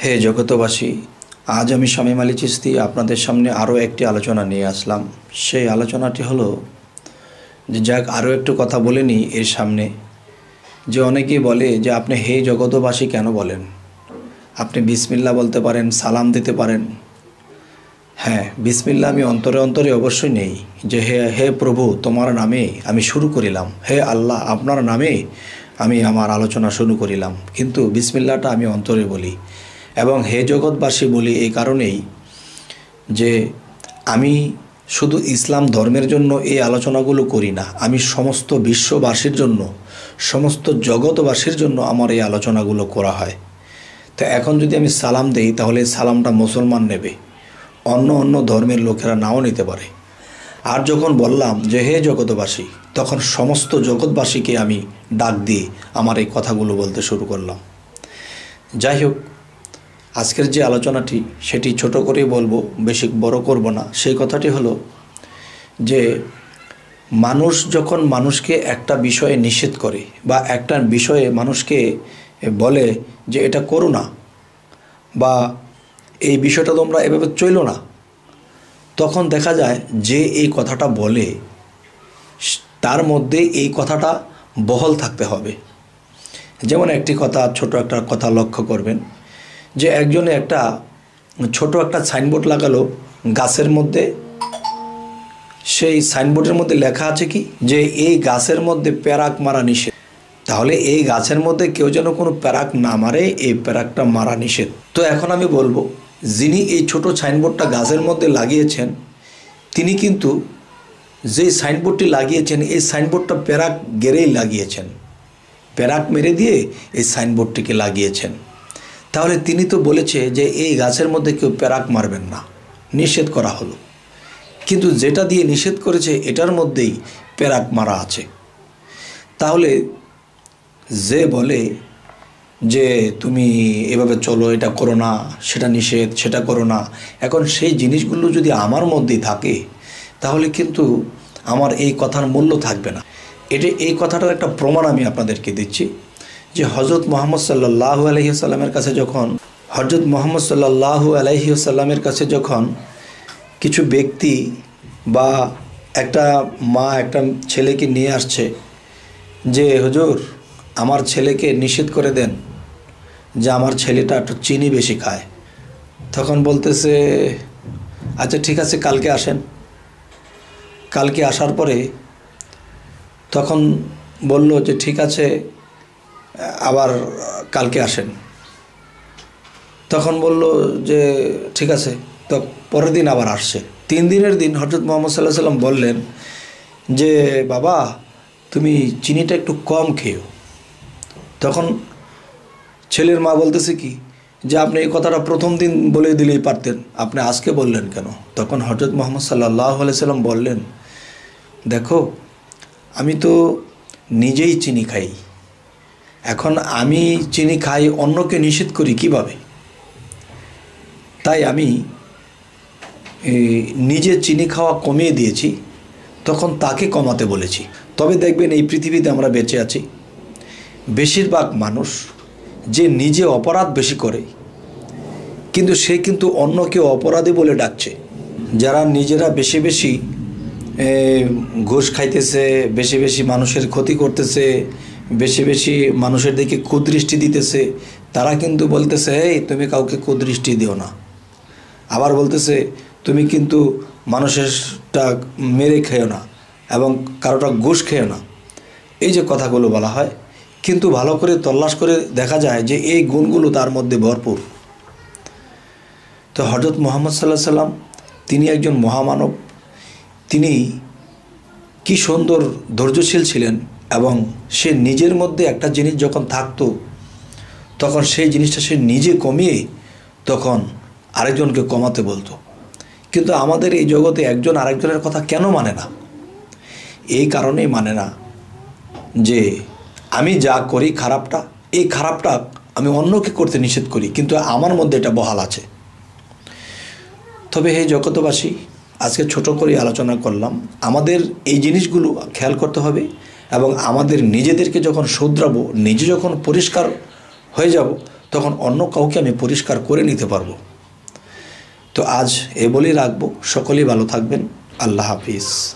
হে জগতবাসী, আজ আমি শামীম আলী চিশতি আপনাদের সামনে আরও একটি আলোচনা নিয়ে আসলাম। সেই আলোচনাটি হলো যে যাক আরও একটু কথা বলে নিই এর সামনে। যে অনেকেই বলে যে আপনি হে জগতবাসী কেন বলেন, আপনি বিসমিল্লাহ বলতে পারেন, সালাম দিতে পারেন। হ্যাঁ, বিসমিল্লাহ আমি অন্তরে অন্তরে অবশ্যই নেই যে হে হে প্রভু তোমার নামে আমি শুরু করিলাম, হে আল্লাহ আপনার নামে আমি আমার আলোচনা শুরু করিলাম। কিন্তু বিসমিল্লাহটা আমি অন্তরে বলি এবং হে জগৎবাসী বলি এই কারণেই যে আমি শুধু ইসলাম ধর্মের জন্য এই আলোচনাগুলো করি না, আমি সমস্ত বিশ্ববাসীর জন্য, সমস্ত জগৎবাসীর জন্য আমার এই আলোচনাগুলো করা হয়। তো এখন যদি আমি সালাম দেই তাহলে এই সালামটা মুসলমান নেবে, অন্য অন্য ধর্মের লোকেরা নাও নিতে পারে। আর যখন বললাম যে হে জগৎবাসী, তখন সমস্ত জগৎবাসীকে আমি ডাক দিয়ে আমার এই কথাগুলো বলতে শুরু করলাম। যাই হোক, আজকের যে আলোচনাটি সেটি ছোট করেই বলবো, বেশি বড় করব না। সেই কথাটি হলো যে মানুষ যখন মানুষকে একটা বিষয়ে নিষেধ করে বা একটা বিষয়ে মানুষকে বলে যে এটা করো না বা এই বিষয়টা তোমরা এভাবে চলো না, তখন দেখা যায় যে এই কথাটা বলে তার মধ্যে এই কথাটা বহাল থাকতে হবে। যেমন একটি কথা, ছোট একটা কথা লক্ষ্য করবেন যে একজনে একটা ছোট একটা সাইনবোর্ড লাগালো গাছের মধ্যে। সেই সাইনবোর্ডের মধ্যে লেখা আছে কি যে এই গাছের মধ্যে প্যারাক মারা নিষেধ। তাহলে এই গাছের মধ্যে কেউ যেন কোনো প্যারাক না মারে, এই প্যারাকটা মারা নিষেধ। তো এখন আমি বলবো, যিনি এই ছোট সাইনবোর্ডটা গাছের মধ্যে লাগিয়েছেন তিনি কিন্তু যে সাইনবোর্ডটি লাগিয়েছেন এই সাইনবোর্ডটা প্যারাক গেড়েই লাগিয়েছেন, প্যারাক মেরে দিয়ে এই সাইনবোর্ডটিকে লাগিয়েছেন। তাহলে তিনি তো বলেছে যে এই গাছের মধ্যে কেউ প্যারাক মারবেন না, নিষেধ করা হলো। কিন্তু যেটা দিয়ে নিষেধ করেছে এটার মধ্যেই প্যারাক মারা আছে। তাহলে যে বলে যে তুমি এভাবে চলো, এটা করো না, সেটা নিষেধ, সেটা করো না, এখন সেই জিনিসগুলো যদি আমার মধ্যেই থাকে তাহলে কিন্তু আমার এই কথার মূল্য থাকবে না। এই কথাটার একটা প্রমাণ আমি আপনাদেরকে দিচ্ছি যে হজরত মোহাম্মদ সাল্লাল্লাহু আলাইহি ওয়াসাল্লামের কাছে যখন কিছু ব্যক্তি বা একটা মা একটা ছেলেকে নিয়ে আসছে যে হুজুর আমার ছেলেকে নিষেধ করে দেন যে আমার ছেলেটা একটু চিনি বেশি খায়, তখন বলতেছে আচ্ছা ঠিক আছে কালকে আসেন। কালকে আসার পরে তখন বলল যে ঠিক আছে আবার কালকে আসেন। তখন বলল যে ঠিক আছে, তো পরের দিন আবার আসছে। 3 দিনের দিন হযরত মুহাম্মদ সাল্লাল্লাহু আলাইহি ওয়াসাল্লাম বললেন যে বাবা তুমি চিনিটা একটু কম খেও। তখন ছেলের মা বলতেছে কি যে আপনি এই কথাটা প্রথম দিন বলে দিলেই পারতেন, আপনি আজকে বললেন কেন? তখন হযরত মুহাম্মদ সাল্লাল্লাহু আলাইহি ওয়াসাল্লাম বললেন, দেখো আমি তো নিজেই চিনি খাই, এখন আমি চিনি খাই, অন্যকে নিষেধ করি কিভাবে? তাই আমি নিজে চিনি খাওয়া কমিয়ে দিয়েছি, তখন তাকে কমাতে বলেছি। তবে দেখবেন এই পৃথিবীতে আমরা বেঁচে আছি, বেশিরভাগ মানুষ যে নিজে অপরাধ বেশি করে কিন্তু সে কিন্তু অন্যকে অপরাধী বলে ডাকছে। যারা নিজেরা বেশি বেশি ঘুষ খাইতেছে, বেশি বেশি মানুষের ক্ষতি করতেছে, বেশি বেশি মানুষের দিকে কুদৃষ্টি দিতেছে, তারা কিন্তু বলতেছে এই তুমি কাউকে কুদৃষ্টি দিও না। আবার বলতেছে তুমি কিন্তু মানুষেরটা মেরে খেও না এবং কারোটা ঘুষ খেও না। এই যে কথাগুলো বলা হয়, কিন্তু ভালো করে তল্লাশ করে দেখা যায় যে এই গুণগুলো তার মধ্যে ভরপুর। তো হযরত মুহাম্মদ সাল্লাল্লাহু আলাইহি ওয়াসাল্লাম তিনি একজন মহামানব, তিনি কি সুন্দর ধৈর্যশীল ছিলেন এবং সে নিজের মধ্যে একটা জিনিস যখন থাকতো তখন সেই জিনিসটা সে নিজে কমিয়ে তখন আরেকজনকে কমাতে বলতো। কিন্তু আমাদের এই জগতে একজন আরেকজনের কথা কেন মানে না? এই কারণেই মানে না যে আমি যা করি খারাপটা, এই খারাপটা আমি অন্যকে করতে নিষেধ করি কিন্তু আমার মধ্যে এটা বহাল আছে। তবে হে জগতবাসী, আজকে ছোট করে আলোচনা করলাম, আমাদের এই জিনিসগুলো খেয়াল করতে হবে এবং আমাদের নিজেদেরকে যখন শুধরাবো, নিজে যখন পরিষ্কার হয়ে যাব তখন অন্য কাউকে আমি পরিষ্কার করে নিতে পারবো। তো আজ এ বলেই রাখবো। সকলেই ভালো থাকবেন। আল্লাহ হাফিজ।